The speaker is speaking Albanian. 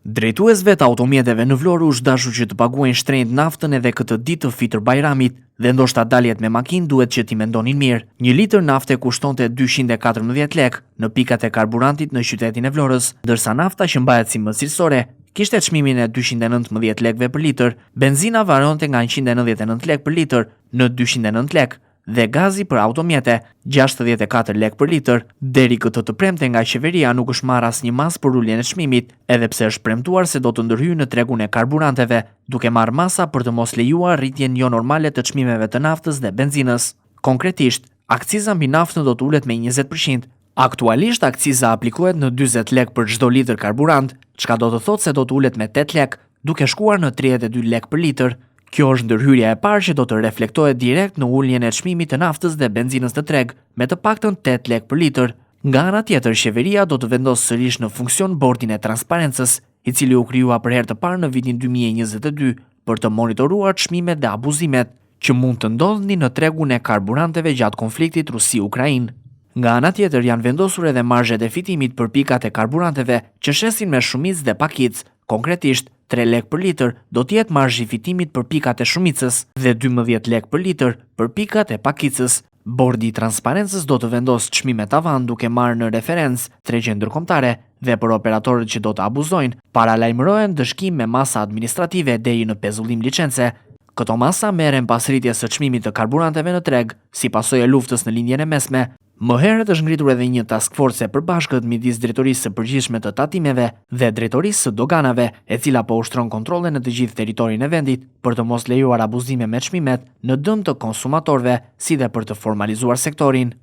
Drejtuesve të automjeteve në Vlorë u dashur që të paguajnë shtrenjtë naftën edhe këtë ditë të Fitër Bajramit dhe ndoshta daljet me makinë duhet që t'i mendonin mirë. 1 litër nafte kushtonte 214 lek në pikat e karburantit në qytetin e Vlorës, ndërsa nafta që mbahet si më cilësore kishte çmimin e 219 lekëve për litër, benzina varonte nga 199 lek për litër në 209 lek dhe gazi për automjete 64 lek për litër. Deri këtë të premte nga qeveria nuk është marrë asnjë mas për uljen e çmimit, edhe pse është premtuar se do të ndërhyjë në tregun e karburanteve, duke marrë masa për të mos lejuar rritjen jo normale të çmimeve të naftës dhe benzinës. Konkretisht, akciza mbi naftën do të ulet me 20%. Aktualisht akciza aplikohet në 40 lek për çdo litër karburant, çka do të thotë se do të ulet me 8 lek, duke shkuar në 32 lek për litër. Kjo është ndërhyrja e parë që do të reflektohet direkt në uljen e çmimit të naftës dhe benzinës në treg, me të paktën 8 lek për litër. Nga ana tjetër, qeveria do të vendosë sërish në funksion bordin e transparencës, i cili u krijua për herë të parë në vitin 2022 për të monitoruar çmimet dhe abuzimet që mund të ndodhin në tregun e karburanteve gjatë konfliktit Rusi-Ukrainë. Nga ana tjetër, janë vendosur edhe marzhet e fitimit për pikat e karburanteve që shesin me shumicë dhe pakicë. Konkretisht, 3 lek për litër do të jetë marzhi i fitimit për pikat e shumicës dhe 12 lek për litër për pikat e pakicës. Bordi i transparencës do të vendosë çmime tavan duke marrë në referencë tregje ndërkombëtare dhe për operatorët që do të abuzojnë, paralajmërohen dëshkim me masa administrative deri në pezullim licence. Këto masa merren pas rritjes së çmimit të karburanteve në treg, si pasojë e luftës në lindjen e mesme. Më herët është ngritur edhe një task force e përbashkët midis Drejtorisë së Përgjithshme të Tatimeve dhe Drejtorisë së Doganave, e cila po ushtron kontrolle në të gjithë territorin e vendit për të mos lejuar abuzime me çmimet në dëm të konsumatorëve, si dhe për të formalizuar sektorin.